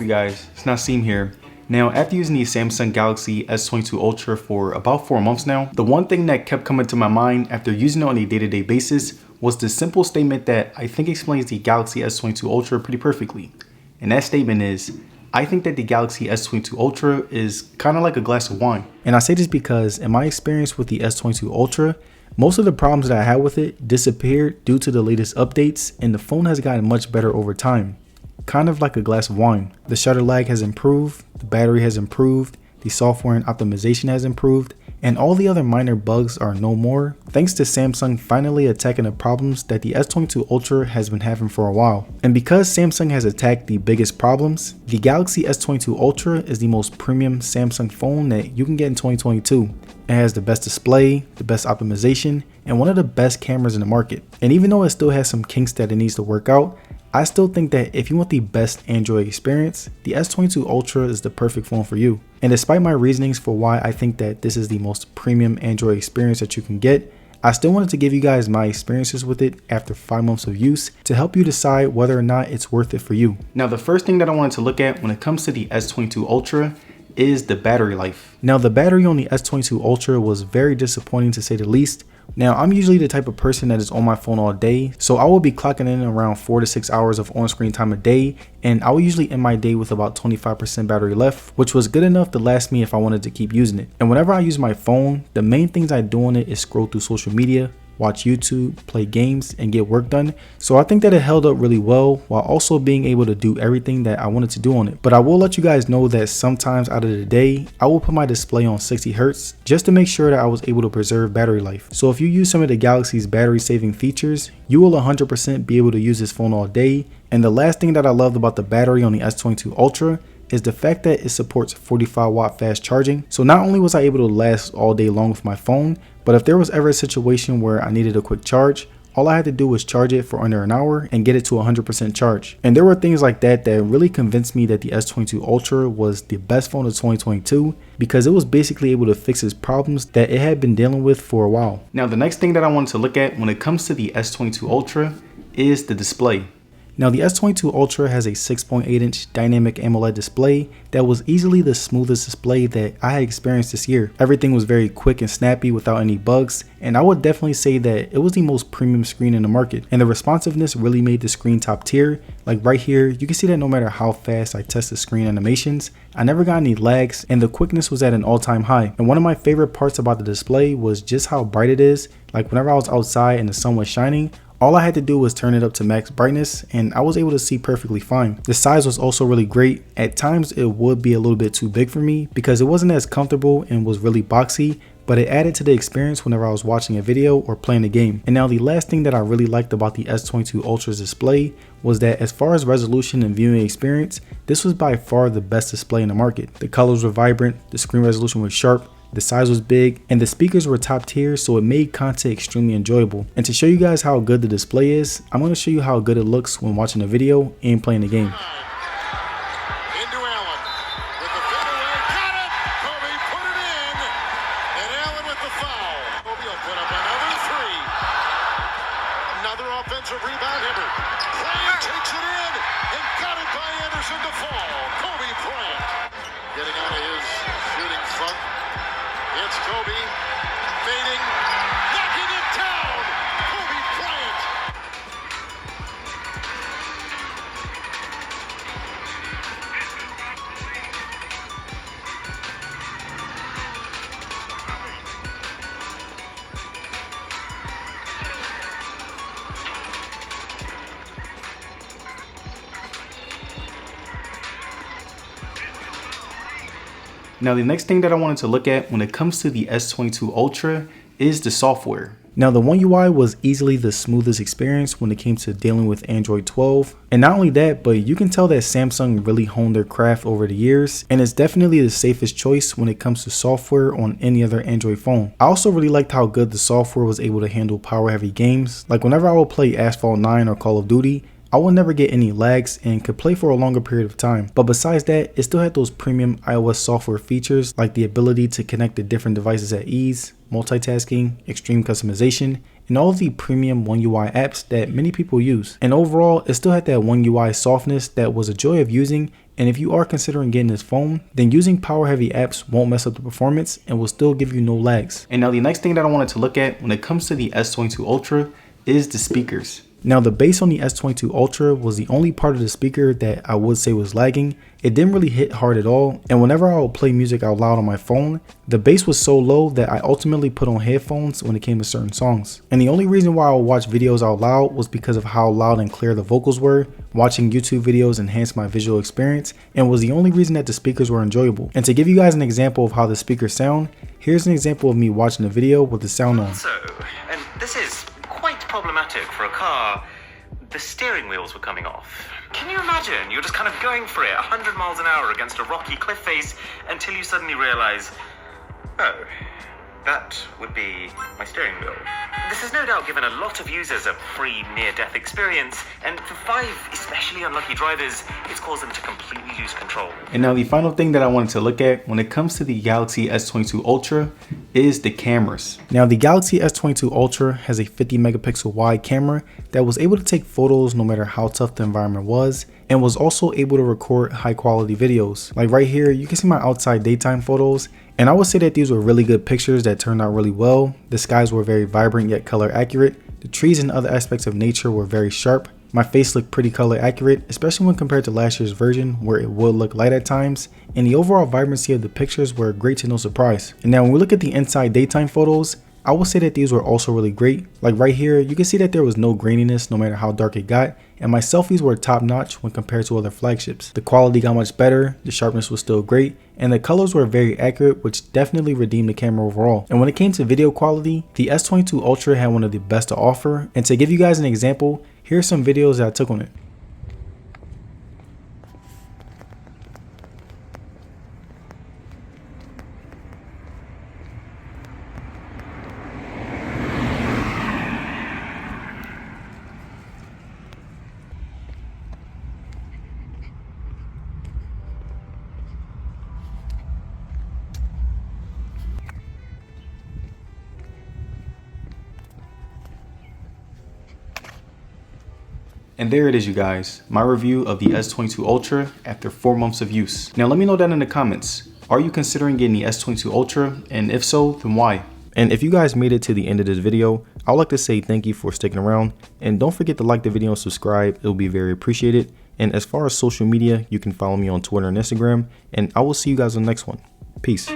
you guys? It's Naseem here. Now, after using the Samsung Galaxy S22 Ultra for about 4 months now, the one thing that kept coming to my mind after using it on a day-to-day basis was the simple statement that I think explains the Galaxy S22 Ultra pretty perfectly. And that statement is, I think that the Galaxy S22 Ultra is kind of like a glass of wine. And I say this because in my experience with the S22 Ultra, most of the problems that I had with it disappeared due to the latest updates, and the phone has gotten much better over time. Kind of like a glass of wine. The shutter lag has improved, the battery has improved, the software and optimization has improved, and all the other minor bugs are no more, thanks to Samsung finally attacking the problems that the S22 Ultra has been having for a while. And because Samsung has attacked the biggest problems, the Galaxy S22 Ultra is the most premium Samsung phone that you can get in 2022. It has the best display, the best optimization, and one of the best cameras in the market. And even though it still has some kinks that it needs to work out, I still think that if you want the best Android experience, the S22 Ultra is the perfect phone for you. And despite my reasonings for why I think that this is the most premium Android experience that you can get, I still wanted to give you guys my experiences with it after 5 months of use to help you decide whether or not it's worth it for you. Now, the first thing that I wanted to look at when it comes to the S22 Ultra is the battery life. Now, the battery on the S22 Ultra was very disappointing to say the least. Now, I'm usually the type of person that is on my phone all day, so I will be clocking in around 4 to 6 hours of on-screen time a day, and I will usually end my day with about 25% battery left, which was good enough to last me if I wanted to keep using it. And whenever I use my phone, the main things I do on it is scroll through social media, watch YouTube, play games, and get work done. So I think that it held up really well while also being able to do everything that I wanted to do on it. But I will let you guys know that sometimes out of the day, I will put my display on 60 Hz just to make sure that I was able to preserve battery life. So if you use some of the Galaxy's battery saving features, you will 100% be able to use this phone all day. And the last thing that I loved about the battery on the S22 Ultra is the fact that it supports 45 watt fast charging. So not only was I able to last all day long with my phone, but if there was ever a situation where I needed a quick charge, all I had to do was charge it for under an hour and get it to 100% charge. And there were things like that that really convinced me that the S22 Ultra was the best phone of 2022 because it was basically able to fix its problems that it had been dealing with for a while. Now, the next thing that I wanted to look at when it comes to the S22 Ultra is the display. Now, the S22 Ultra has a 6.8-inch dynamic AMOLED display that was easily the smoothest display that I had experienced this year. Everything was very quick and snappy without any bugs, and I would definitely say that it was the most premium screen in the market. And the responsiveness really made the screen top tier. Like right here, you can see that no matter how fast I test the screen animations, I never got any lags, and the quickness was at an all-time high. And one of my favorite parts about the display was just how bright it is. Like whenever I was outside and the sun was shining, all I had to do was turn it up to max brightness and I was able to see perfectly fine. The size was also really great. At times it would be a little bit too big for me because it wasn't as comfortable and was really boxy, but it added to the experience whenever I was watching a video or playing a game. And now the last thing that I really liked about the S22 Ultra's display was that as far as resolution and viewing experience, this was by far the best display in the market. The colors were vibrant, the screen resolution was sharp, the size was big, and the speakers were top tier, so it made content extremely enjoyable. And to show you guys how good the display is, I'm going to show you how good it looks when watching a video and playing the game. It's Kobe, fading, knocking it down, Kobe Bryant. Now, the next thing that I wanted to look at when it comes to the S22 Ultra is the software. Now, the One UI was easily the smoothest experience when it came to dealing with Android 12. And not only that, but you can tell that Samsung really honed their craft over the years, and it's definitely the safest choice when it comes to software on any other Android phone. I also really liked how good the software was able to handle power heavy games. Like whenever I would play Asphalt 9 or Call of Duty, I would never get any lags and could play for a longer period of time. But besides that, it still had those premium iOS software features like the ability to connect to different devices at ease, multitasking, extreme customization, and all of the premium One UI apps that many people use. And overall, it still had that One UI softness that was a joy of using And if you are considering getting this phone, then using power heavy apps won't mess up the performance and will still give you no lags. And now the next thing that I wanted to look at when it comes to the S22 Ultra is the speakers. Now the bass on the S22 Ultra was the only part of the speaker that I would say was lagging. It didn't really hit hard at all, and whenever I would play music out loud on my phone, the bass was so low that I ultimately put on headphones when it came to certain songs. And the only reason why I would watch videos out loud was because of how loud and clear the vocals were. Watching YouTube videos enhanced my visual experience and was the only reason that the speakers were enjoyable. And to give you guys an example of how the speakers sound, here's an example of me watching the video with the sound on. And this is quite problematic for a car. The steering wheels were coming off. Can you imagine? You're just kind of going for it 100 miles an hour against a rocky cliff face until you suddenly realize, oh, that would be my steering wheel. This has no doubt given a lot of users a free near-death experience, and for 5 especially unlucky drivers, it's caused them to completely lose control. And now the final thing that I wanted to look at when it comes to the Galaxy S22 Ultra is the cameras. Now the Galaxy S22 Ultra has a 50 megapixel wide camera that was able to take photos no matter how tough the environment was, and was also able to record high quality videos. Like right here, you can see my outside daytime photos, and I would say that these were really good pictures that turned out really well. The skies were very vibrant yet color accurate. The trees and other aspects of nature were very sharp. My face looked pretty color accurate, especially when compared to last year's version where it would look light at times, and the overall vibrancy of the pictures were great to no surprise. And now when we look at the inside daytime photos, I would say that these were also really great. Like right here, you can see that there was no graininess no matter how dark it got, and my selfies were top notch when compared to other flagships. The quality got much better, the sharpness was still great, and the colors were very accurate, which definitely redeemed the camera overall. And when it came to video quality, the S22 Ultra had one of the best to offer, and to give you guys an example, here's some videos that I took on it. And there it is, you guys, my review of the S22 Ultra after 4 months of use. Now let me know down in the comments, are you considering getting the S22 Ultra? And if so, then why? And if you guys made it to the end of this video, I would like to say thank you for sticking around, and don't forget to like the video and subscribe, it will be very appreciated. And as far as social media, you can follow me on Twitter and Instagram, and I will see you guys on the next one. Peace.